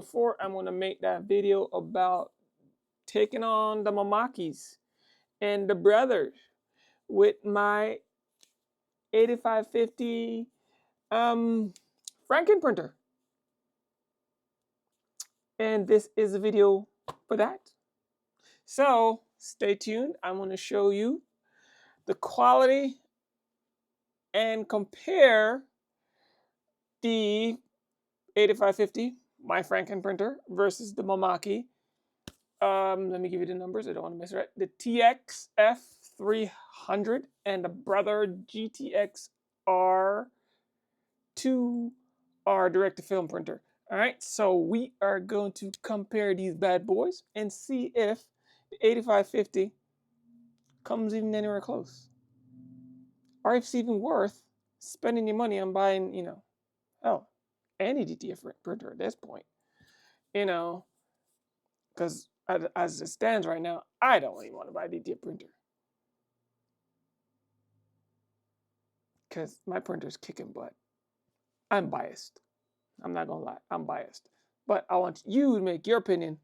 video 4, I'm going to make that video about taking on the Mimakis and the brothers with my 8550 Franken printer. And this is a video for that. So stay tuned. I'm going to show you the quality and compare the 8550, my Franken printer, versus the Mimaki. Let me give you the numbers. I don't want to mess it up. The TxF300 and the brother GTX R2R direct-to-film printer. All right, so we are going to compare these bad boys and see if the 8550 comes even anywhere close, or if it's even worth spending your money on buying, you know, any DTF printer at this point, you know, because as it stands right now, I don't even want to buy a DTF printer because my printer's kicking butt. I'm biased. I'm not gonna lie, I'm biased. But I want you to make your opinion.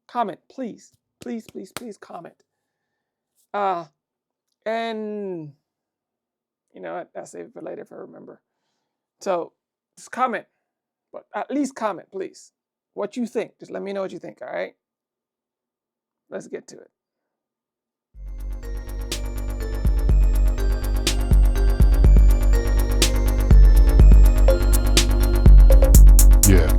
Comment, please. Please, please, please comment. And you know what? I'll save it for later if I remember. So just comment. But at least comment, please. What you think. Just let me know what you think, all right? Let's get to it. Yeah.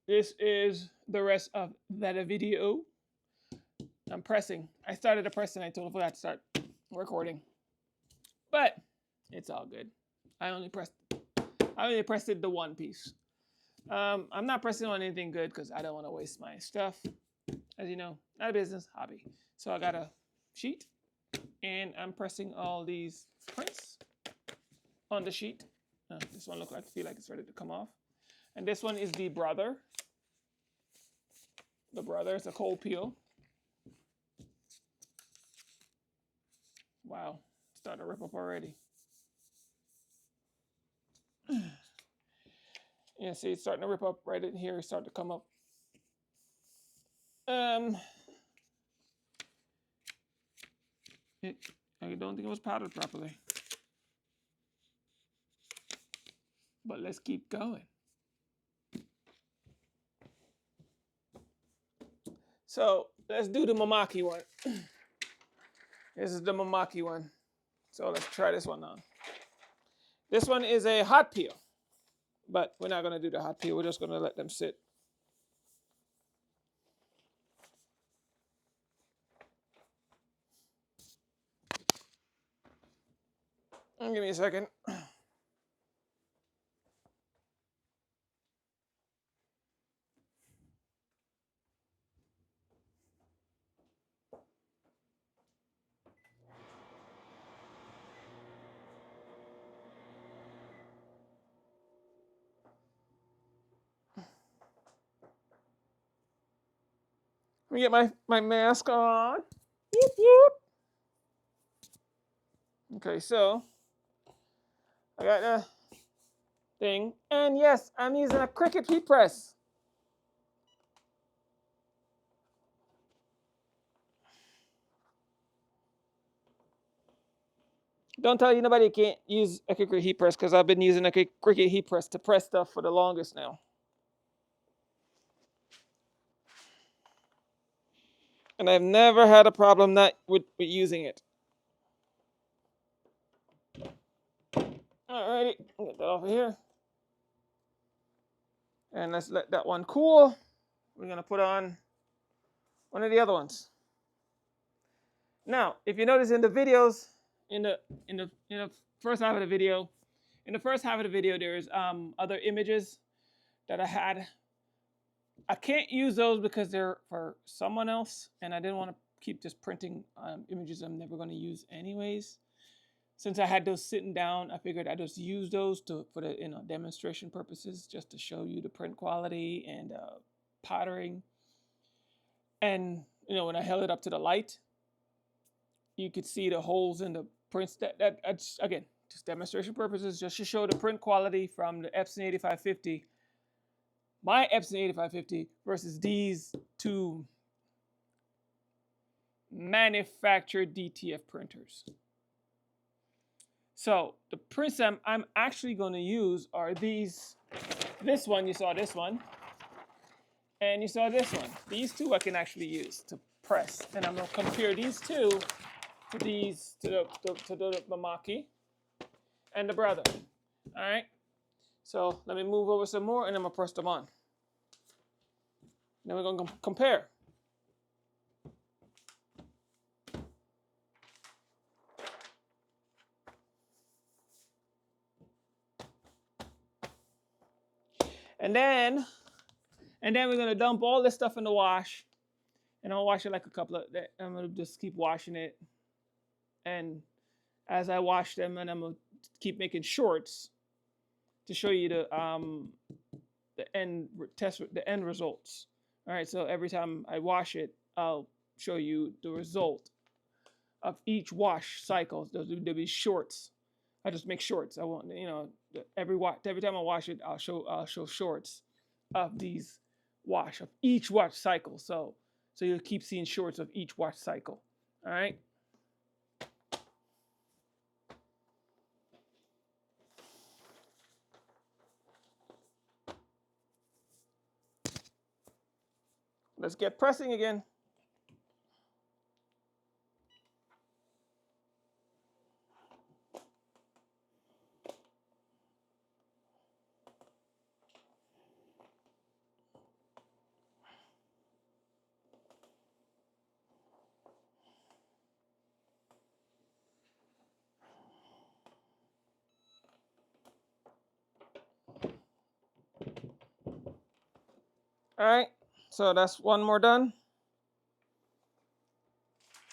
This is the rest of that video. I'm pressing. I started to press and I totally forgot to start recording. But it's all good. I only pressed it the one piece. I'm not pressing on anything good because I don't want to waste my stuff. As you know, not a business, hobby. So I got a sheet and I'm pressing all these prints on the sheet. This one feel like it's ready to come off. And this one is the brother. The brother is a cold peel. Wow, it's starting to rip up already. Yeah, see, it's starting to rip up right in here. It's starting to come up. I don't think it was powdered properly. But let's keep going. So let's do the Mimaki one. This is the Mimaki one. So let's try this one on. This one is a hot peel, but we're not going to do the hot peel. We're just going to let them sit. Give me a second. Let me get my mask on. Whoop, whoop. Okay, so I got the thing. And yes, I'm using a Cricut heat press. Don't tell you nobody can't use a Cricut heat press because I've been using a Cricut heat press to press stuff for the longest now. And I've never had a problem with using it. Alrighty, get that off of here. And let's let that one cool. We're gonna put on one of the other ones. Now, if you notice in the videos, in the first half of the video, there's other images that I had. I can't use those because they're for someone else, and I didn't want to keep just printing images I'm never going to use anyways. Since I had those sitting down, I figured I'd just use those for the demonstration purposes, just to show you the print quality and patterning. And when I held it up to the light, you could see the holes in the prints. That's again just demonstration purposes, just to show the print quality from the Epson 8550. My Epson 8550 versus these two manufactured DTF printers. So the prints I'm actually going to use are these. This one, you saw this one. And you saw this one. These two I can actually use to press. And I'm going to compare these two to the Mimaki and the brother. All right. So let me move over some more and I'm going to press them on. Then we're going to compare. And then we're going to dump all this stuff in the wash. And I'll wash it like I'm going to just keep washing it. And as I wash them, and I'm going to keep making shorts to show you the end results. All right, so every time I wash it, I'll show you the result of each wash cycle. There'll be shorts. I just make shorts. I want every time I wash it, I'll show shorts of these of each wash cycle. So you'll keep seeing shorts of each wash cycle. All right. Let's get pressing again. All right, so that's one more done.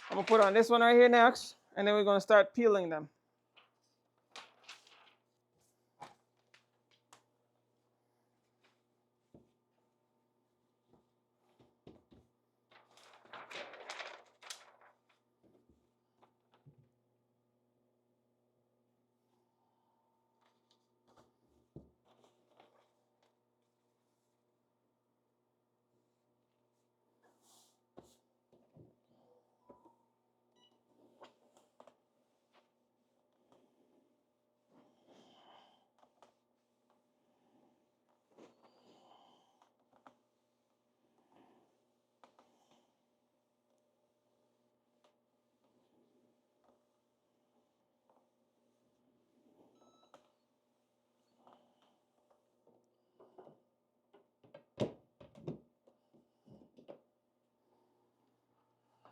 I'm gonna put on this one right here next, and then we're gonna start peeling them.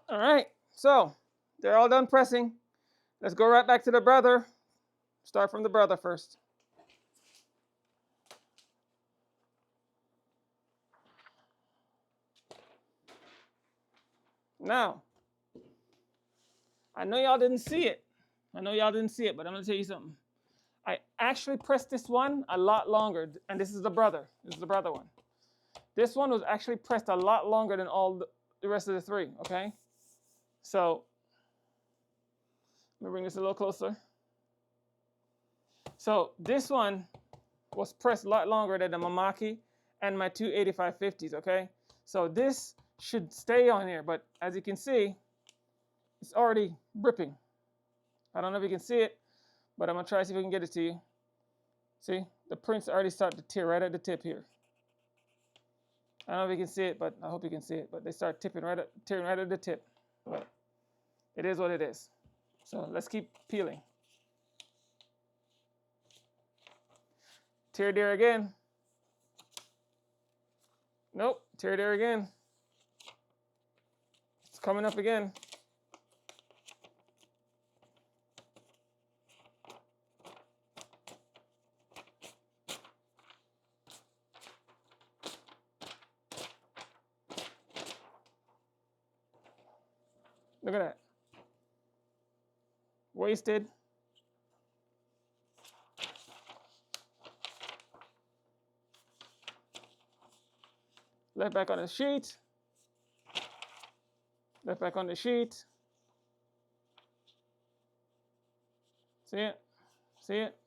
All right, so they're all done pressing. Let's go right back to the brother. Start from the brother first. Now, I know y'all didn't see it. But I'm gonna tell you something. I actually pressed this one a lot longer, and this is the brother. This is the brother one. This one was actually pressed a lot longer than all the rest of the three, okay? So, let me bring this a little closer. So, this one was pressed a lot longer than the Mimaki and my two 8550s, okay? So, this should stay on here, but as you can see, it's already ripping. I don't know if you can see it, but I'm gonna try to see if we can get it to you. See, the prints already start to tear right at the tip here. I don't know if you can see it, but I hope you can see it. But they start tearing right at the tip. But it is what it is. So let's keep peeling. Tear there again. Nope, tear there again. It's coming up again. Look at that. Wasted. Left back on the sheet. Left back on the sheet. See it? See it?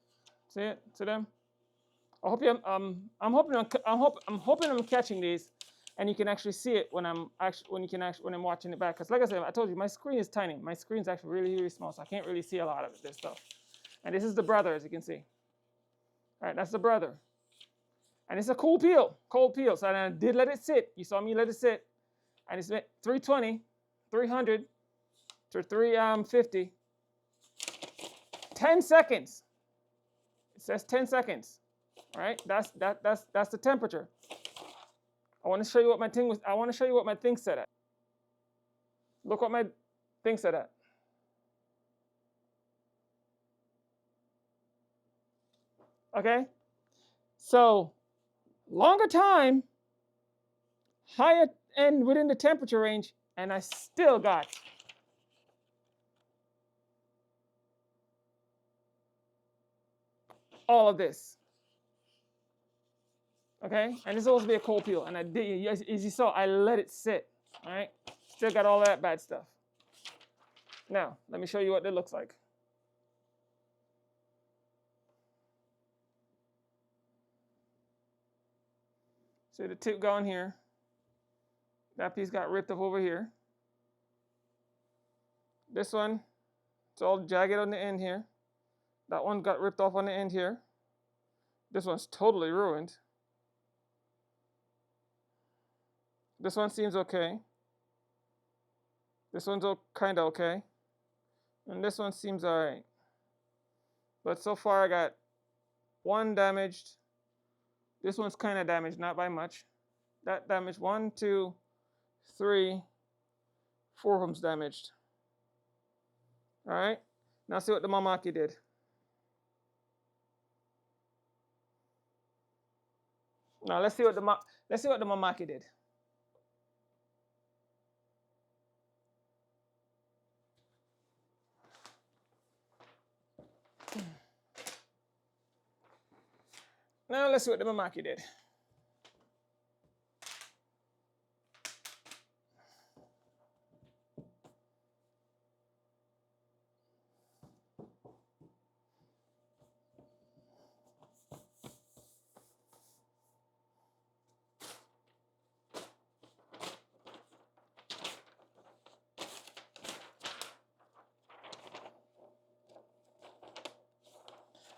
See it? See them? I hope you. I'm hoping I'm catching these, and you can actually see it when I'm watching it back. Because like I said, I told you my screen is tiny. My screen's actually really, really small, so I can't really see a lot of this stuff. And this is the brother, as you can see. All right, that's the brother. And it's a cold peel. So I did let it sit. You saw me let it sit. And it's 320, 300 to 350. 10 seconds. It says 10 seconds. All right, that's the temperature. I want to show you what my thing was. I want to show you what my thing set at. Look what my thing set at. Okay, so longer time, higher end within the temperature range, and I still got all of this. Okay, and it's supposed to be a cold peel, and I did, as you saw, I let it sit. All right, still got all that bad stuff. Now, let me show you what it looks like. See the tip gone here. That piece got ripped up over here. This one, it's all jagged on the end here. That one got ripped off on the end here. This one's totally ruined. This one seems okay. This one's kind of okay. And this one seems all right. But so far I got one damaged. This one's kind of damaged, not by much. That damaged 1, 2, 3, 4 of them's damaged. All right, now see what the Mimaki did. Now let's see what the Mimaki did. Now let's see what the Mimaki did.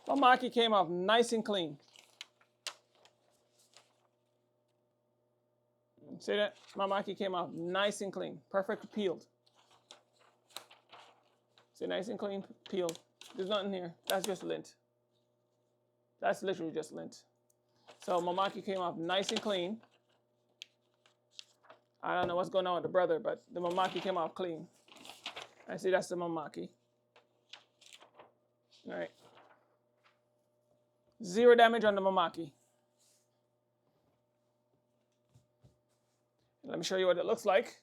Mimaki came off nice and clean. See that? Mimaki came off nice and clean. Perfect peeled. See, nice and clean peeled. There's nothing here. That's just lint. That's literally just lint. So Mimaki came off nice and clean. I don't know what's going on with the brother, but the Mimaki came off clean. I see that's the Mimaki. All right. Zero damage on the Mimaki. Let me show you what it looks like.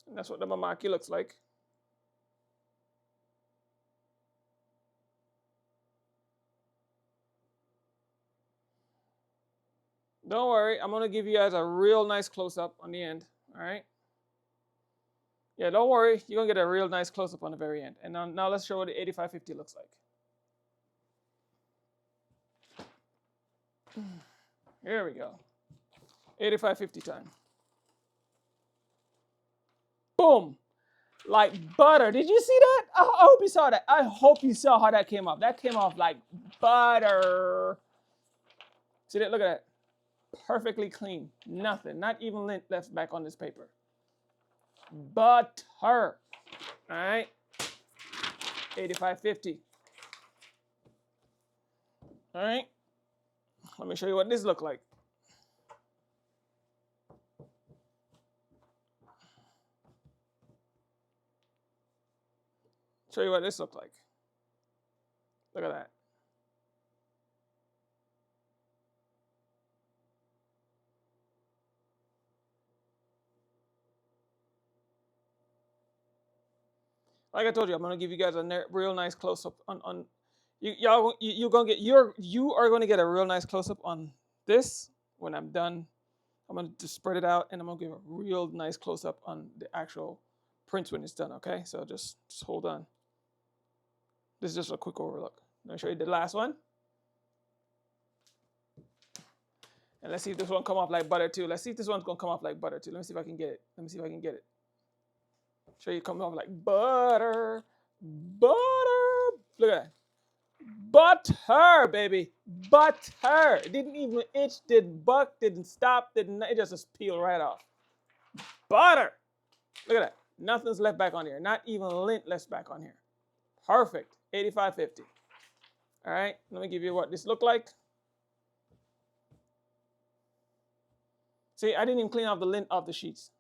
And that's what the Mimaki looks like. Don't worry, I'm going to give you guys a real nice close-up on the end, all right? Yeah, don't worry, you're going to get a real nice close-up on the very end. And now let's show what the 8550 looks like. Here we go. 8550 time. Boom. Like butter. Did you see that? I hope you saw that. I hope you saw how that came off. That came off like butter. See that? Look at that. Perfectly clean. Nothing. Not even lint left back on this paper. Butter. All right. 8550. All right. Let me show you what this looks like. Show you what this looks like. Look at that. Like I told you, I'm gonna give you guys a real nice close-up on you are gonna get a real nice close-up on this when I'm done. I'm gonna just spread it out and I'm gonna give a real nice close-up on the actual prints when it's done. Okay, so just hold on. This is just a quick overlook. Let me show you the last one. And let's see if this one come off like butter too. Let's see if this one's gonna come off like butter too. Let me see if I can get it. Let me see if I can get it. Show you come off like butter. Butter. Look at that. Butter, baby. Butter. It didn't even itch, didn't buck, didn't stop, it just peeled right off. Butter. Look at that. Nothing's left back on here. Not even lint left back on here. Perfect. 8550. All right. Let me give you what this looked like. See, I didn't even clean off the lint off the sheets.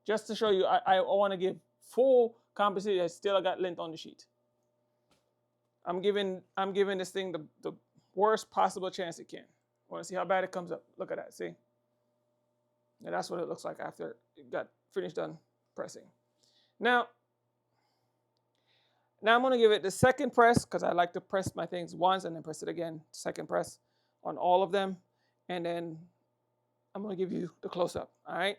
Just to show you, I want to give full compensation. I still got lint on the sheet. I'm giving this thing the worst possible chance it can. Want to see how bad it comes up? Look at that. See? And that's what it looks like after it got finished done pressing. Now I'm going to give it the second press because I like to press my things once and then press it again. Second press on all of them. And then I'm going to give you the close-up. All right?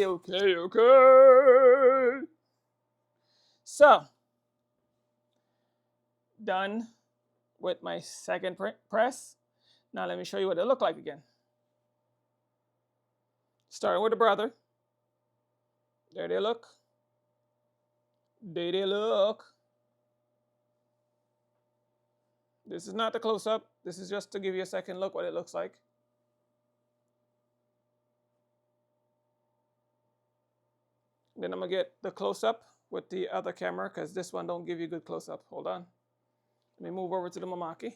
Okay. So, done with my second press. Now let me show you what they look like again. Starting with the brother. There they look. There they look. This is not the close-up. This is just to give you a second look what it looks like. Then I'm going to get the close-up with the other camera because this one don't give you good close-up. Hold on. Let me move over to the Mimaki.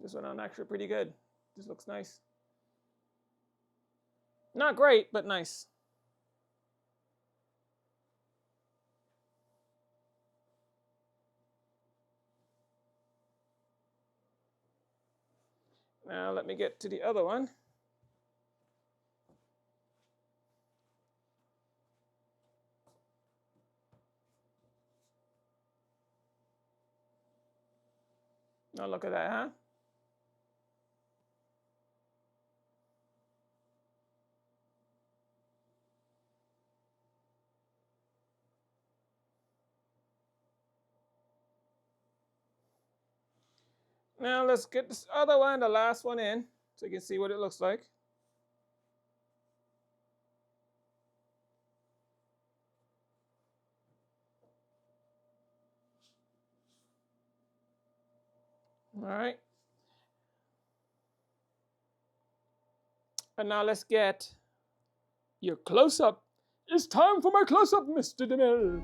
This one I'm actually pretty good. This looks nice. Not great, but nice. Now let me get to the other one. Now look at that, huh? Now let's get this other one, the last one in, so you can see what it looks like. All right. And now let's get your close-up. It's time for my close-up, Mr. DeMille.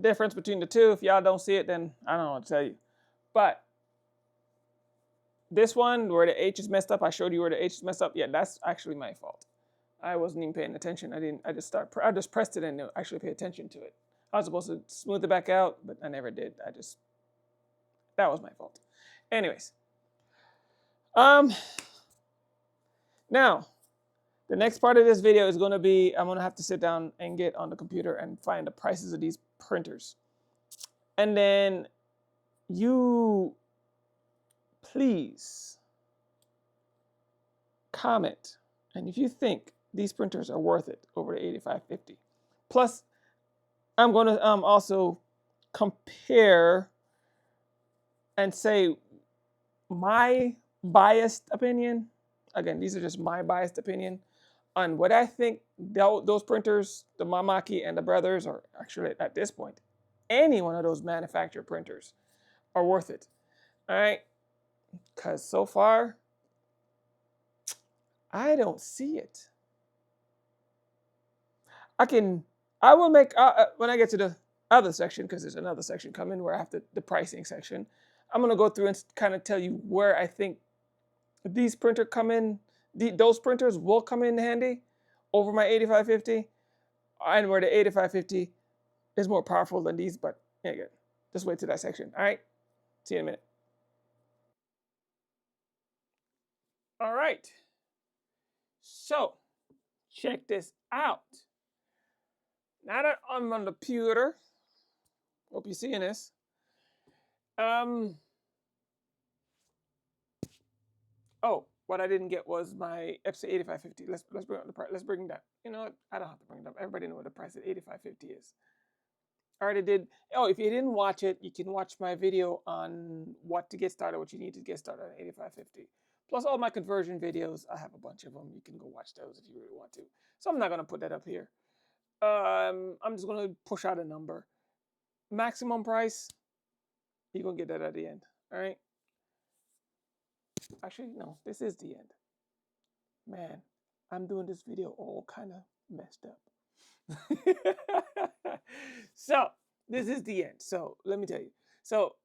difference between the two. If y'all don't see it, then I don't know what to tell you. But this one, where the H is messed up, I showed you where the H is messed up. Yeah, that's actually my fault. I wasn't even paying attention. I just pressed it and actually pay attention to it. I was supposed to smooth it back out, but I never did. That was my fault. Anyways, now the next part of this video is going to be, I'm going to have to sit down and get on the computer and find the prices of these printers. And then you please comment. And if you think these printers are worth it over the 8550. Plus, I'm going to also compare and say my biased opinion. Again, these are just my biased opinion on what I think those printers, the Mimaki and the brothers, or actually at this point, any one of those manufacturer printers are worth it. All right, because so far, I don't see it. I will make, when I get to the other section, because there's another section coming where I have the pricing section, I'm going to go through and kind of tell you where I think these printers come in, those printers will come in handy over my 8550, and where the 8550 is more powerful than these, but again, just wait to that section. All right, see you in a minute. All right, so check this out. Now that I'm on the computer, hope you're seeing this. Oh, what I didn't get was my Epson 8550. Let's bring up the price. Let's bring that. You know what? I don't have to bring it up. Everybody knows what the price of 8550 is. I already did. Oh, if you didn't watch it, you can watch my video on what to get started, what you need to get started on 8550. Plus all my conversion videos. I have a bunch of them. You can go watch those if you really want to. So I'm not gonna put that up here. I'm just gonna push out a number. Maximum price. You're gonna get that at the end. All right. Actually, no. This is the end. Man, I'm doing this video all kind of messed up. So this is the end. So let me tell you. So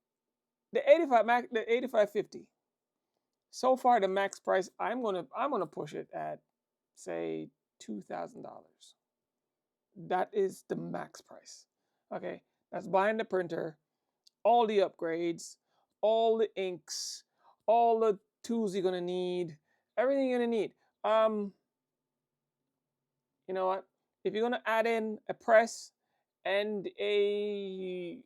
the 8550. So far, the max price I'm gonna push it at, say, $2,000. That is the max price. Okay, that's buying the printer, all the upgrades, all the inks, all the tools you're gonna need, everything you're gonna need. You know what? If you're gonna add in a press and a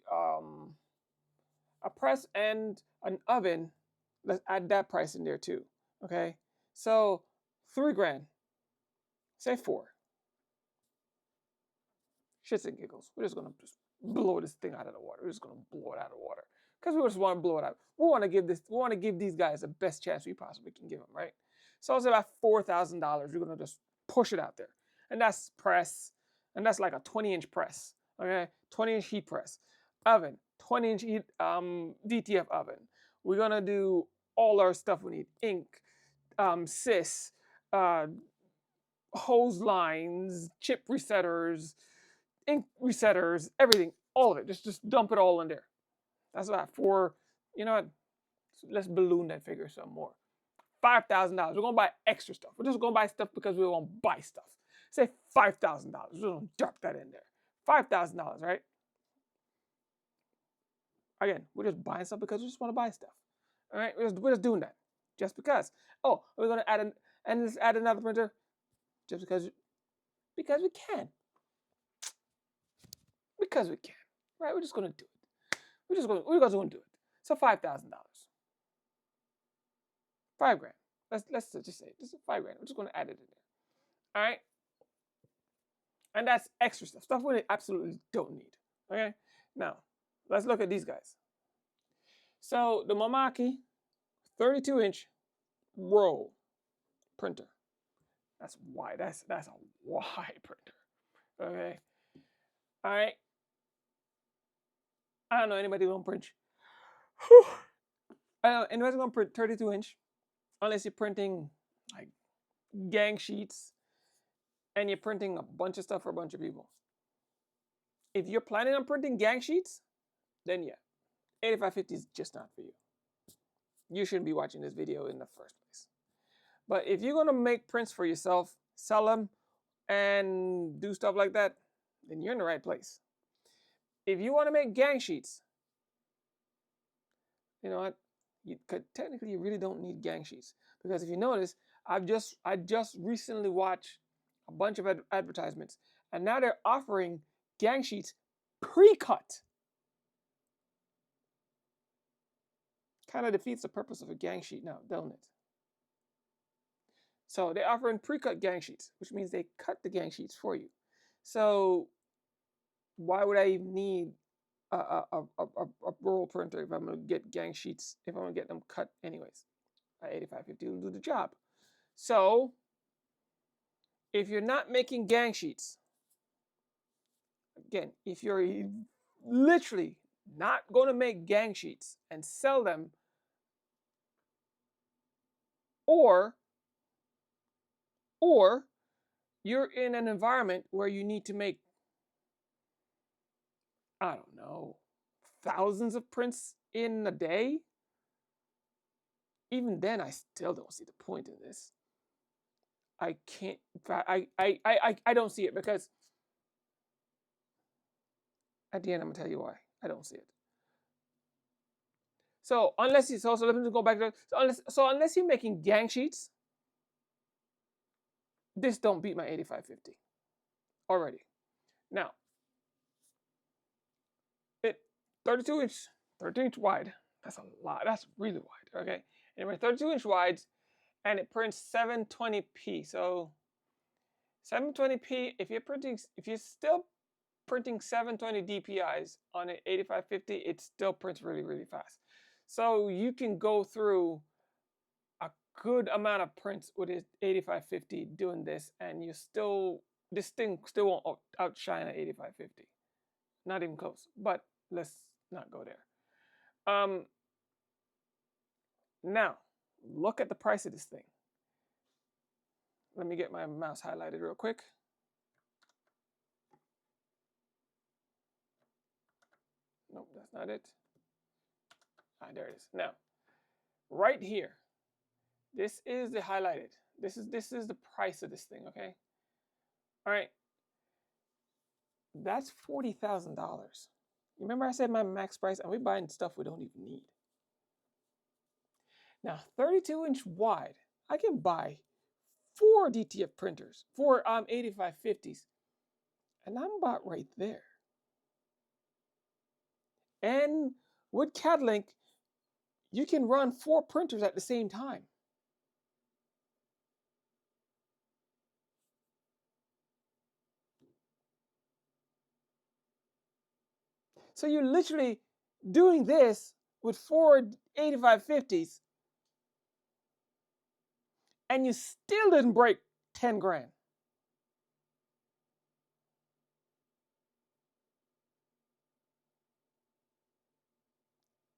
press and an oven, let's add that price in there too. Okay, so $3,000, say 4. Shits and giggles. We're just gonna blow this thing out of the water. We're just gonna blow it out of the water because we just want to blow it out. We want to give these guys the best chance we possibly can give them, right? So it's about $4,000. We're gonna just push it out there, and that's press, and that's like a 20-inch press. Okay, 20-inch heat press, oven, 20-inch heat DTF oven. We're gonna do all our stuff we need: ink, sys, hose lines, chip resetters, ink resetters, everything, all of it. Just dump it all in there. That's about four. You know what? Let's balloon that figure some more. $5,000. We're gonna buy extra stuff. We're just gonna buy stuff because we want to buy stuff. Say $5,000. We're gonna drop that in there. $5,000, right? Again, we're just buying stuff because we just want to buy stuff. All right, we're just doing that just because. Oh, we're gonna let's add another printer just because we can. Because we can, right? We're just gonna do it. We're just gonna do it. So $5,000, $5,000. Let's just say this is $5,000. We're just gonna add it in there. All right, and that's extra stuff we absolutely don't need. Okay, now let's look at these guys. So the Mimaki 32-inch roll printer. That's wide. That's a wide printer. Okay. All right. I don't know anybody gonna print. I don't know anybody's gonna print 32-inch unless you're printing like gang sheets and you're printing a bunch of stuff for a bunch of people. If you're planning on printing gang sheets, then yeah, 8550 is just not for you. You shouldn't be watching this video in the first place. But if you're gonna make prints for yourself, sell them, and do stuff like that, then you're in the right place. If you want to make gang sheets, you know what? Technically, you really don't need gang sheets, because if you notice, I just recently watched a bunch of advertisements, and now they're offering gang sheets pre-cut. Kind of defeats the purpose of a gang sheet now, don't it? So they're offering pre-cut gang sheets, which means they cut the gang sheets for you. So why would I even need a roll printer if I'm going to get gang sheets, if I'm going to get them cut anyways? 8550 will do the job. So if you're not making gang sheets, again, if you're literally not going to make gang sheets and sell them, or you're in an environment where you need to make, I don't know, thousands of prints in a day, even then I still don't see the point in this. I can't, I don't see it, because at the end I'm gonna tell you why I don't see it. So unless you, so let me go back to, unless you're making gang sheets, this don't beat my 8550 already. Now, it 32-inch wide. That's a lot. That's really wide. Okay, anyway, 32-inch wides, and it prints 720p. So 720p. If you're still printing 720 DPIs on an 8550, it still prints really, really fast. So you can go through a good amount of prints with an 8550 doing this, and this thing still won't outshine an 8550. Not even close. But let's not go there. Now, look at the price of this thing. Let me get my mouse highlighted real quick. Nope, that's not it. There it is. Now, right here, this is the highlighted. This is the price of this thing, okay? All right. That's $40,000. Remember I said my max price, and we're buying stuff we don't even need. Now, 32-inch wide, I can buy 4 DTF printers, 4 8550s, and I'm about right there. And with CADLink, you can run 4 printers at the same time. So you're literally doing this with 4 8550s, and you still didn't break 10 grand.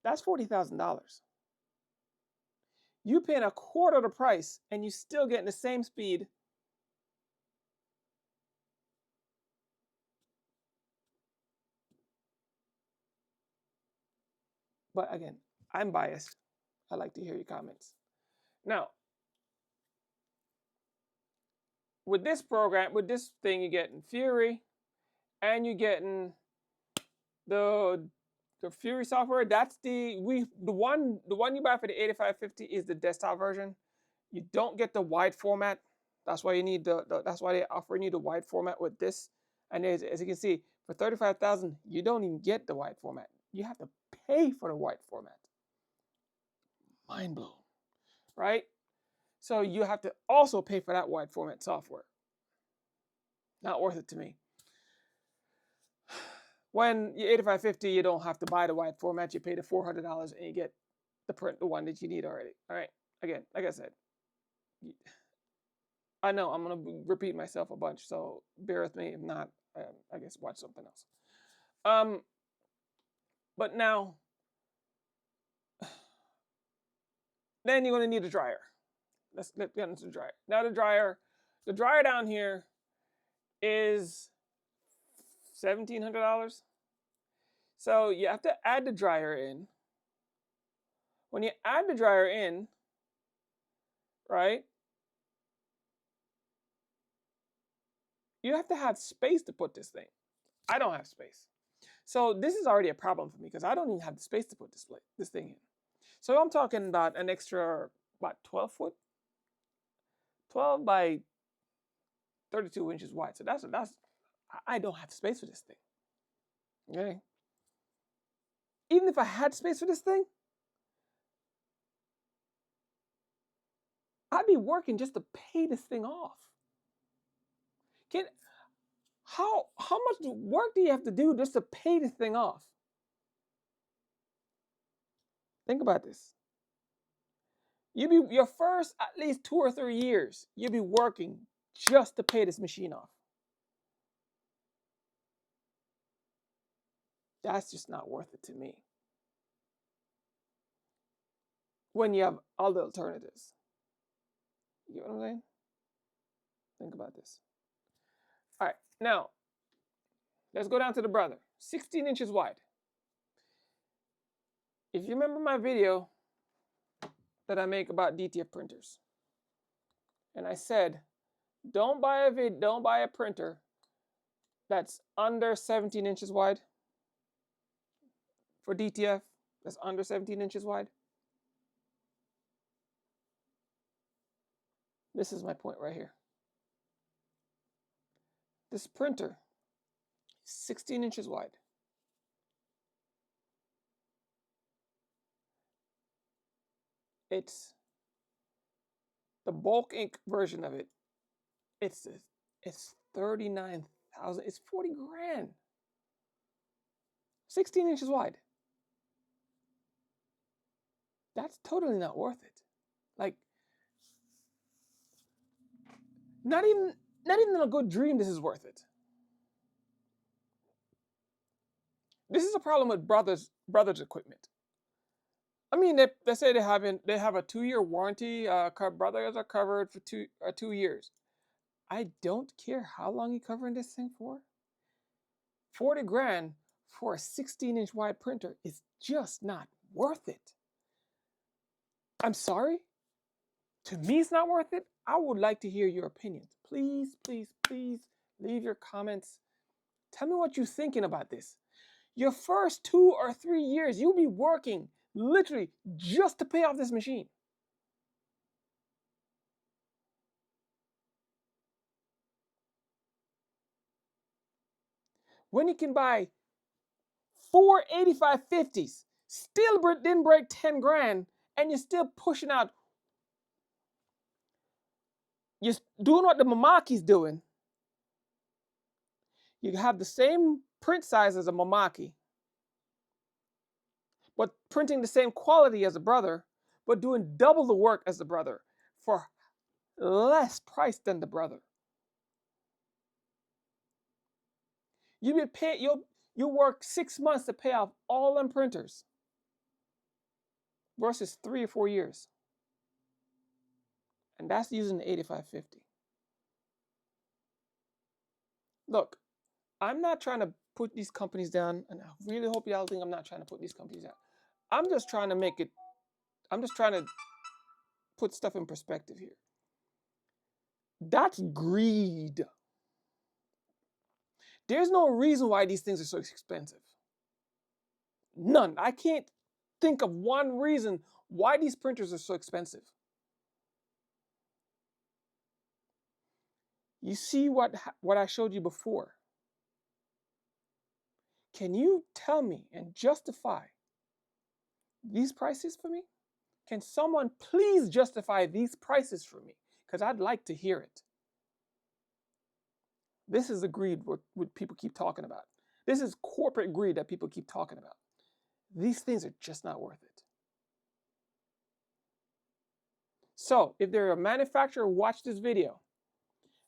That's $40,000. You paying a quarter of the price, and you still getting the same speed. But again, I'm biased. I like to hear your comments. Now, with this program, with this thing, you're getting Fury, and you're getting the Fury software. That's the one you buy for the 8550 is the desktop version. You don't get the wide format. That's why you need that's why they're offering you the wide format with this. And as you can see, for 35,000, you don't even get the wide format. You have to pay for the wide format. Mind blown, right? So you have to also pay for that wide format software. Not worth it to me. When you're 8550, you don't have to buy the wide format. You pay the $400 and you get the one that you need already. All right. Again, like I said, I know I'm gonna repeat myself a bunch, so bear with me. If not, I guess watch something else. But now, then you're gonna need a dryer. Let's get into the dryer. Now the dryer down here is $1,700. So you have to add the dryer in. When you add the dryer in, right, you have to have space to put this thing. I don't have space. So this is already a problem for me because I don't even have the space to put this thing in. So I'm talking about an extra, what, 12 foot? 12 by 32 inches wide. So I don't have space for this thing. Okay. Even if I had space for this thing, I'd be working just to pay this thing off. How much work do you have to do just to pay this thing off? Think about this. Your first at least 2 or 3 years, you'll be working just to pay this machine off. That's just not worth it to me. When you have all the alternatives. You know what I'm saying? Think about this. All right, now let's go down to the brother. 16 inches wide. If you remember my video that I make about DTF printers, and I said, don't buy a printer that's under 17 inches wide for DTF. That's under 17 inches wide. This is my point right here. This printer is 16 inches wide. It's the bulk ink version of it. It's 39,000. It's 40 grand. 16 inches wide. That's totally not worth it. Like, not even a good dream this is worth it. This is a problem with brothers equipment. I mean, they say they have a 2-year warranty. Brothers are covered for 2 years. I don't care how long you're covering this thing for. 40 grand for a 16-inch wide printer is just not worth it. I'm sorry. To me, it's not worth it. I would like to hear your opinions. Please, please, please leave your comments. Tell me what you're thinking about this. Your first 2 or 3 years, you'll be working literally just to pay off this machine. When you can buy 4 8550s, still didn't break 10 grand, and you're still pushing out, you're doing what the Mimaki's doing. You have the same print size as a Mimaki, but printing the same quality as a brother, but doing double the work as the brother for less price than the brother. You work 6 months to pay off all them printers versus 3 or 4 years. And that's using the 8550. Look, I'm not trying to put these companies down, and I really hope y'all think I'm not trying to put these companies down. I'm just trying to put stuff in perspective here. That's greed. There's no reason why these things are so expensive. None. I can't think of one reason why these printers are so expensive. You see what I showed you before. Can you tell me and justify these prices for me? Can someone please justify these prices for me? Because I'd like to hear it. This is the greed what people keep talking about. This is corporate greed that people keep talking about. These things are just not worth it. So, if there are a manufacturer who watched this video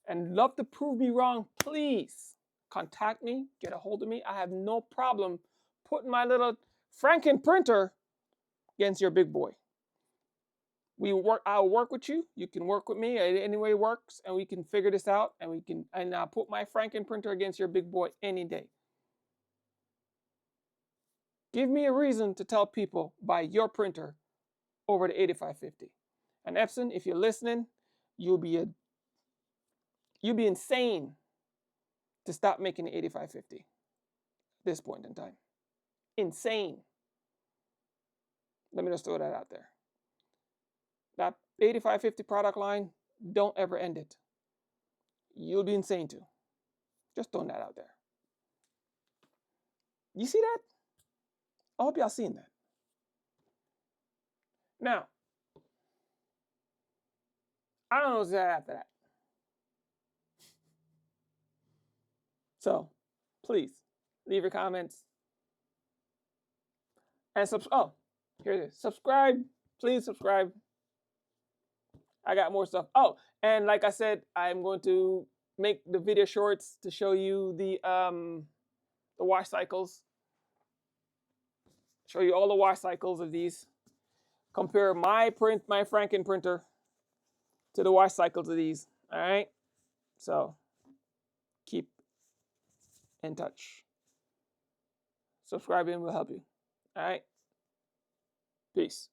and love to prove me wrong, please contact me, get a hold of me. I have no problem putting my little Franken printer against your big boy. I'll work with you. You can work with me any way it works, and we can figure this out. And I'll put my Franken printer against your big boy any day. Give me a reason to tell people buy your printer over the 8550. And Epson, if you're listening, you'll be insane to stop making the 8550 at this point in time. Insane. Let me just throw that out there. That 8550 product line, don't ever end it. You'll be insane too. Just throwing that out there. You see that? I hope y'all seen that. Now, I don't know what's that after that. So, please leave your comments and oh, here it is. Subscribe, please subscribe. I got more stuff. Oh, and like I said, I'm going to make the video shorts to show you the wash cycles. Show you all the wash cycles of these. Compare my Franken printer to the wash cycles of these. All right. So keep in touch. Subscribing will help you. All right. Peace.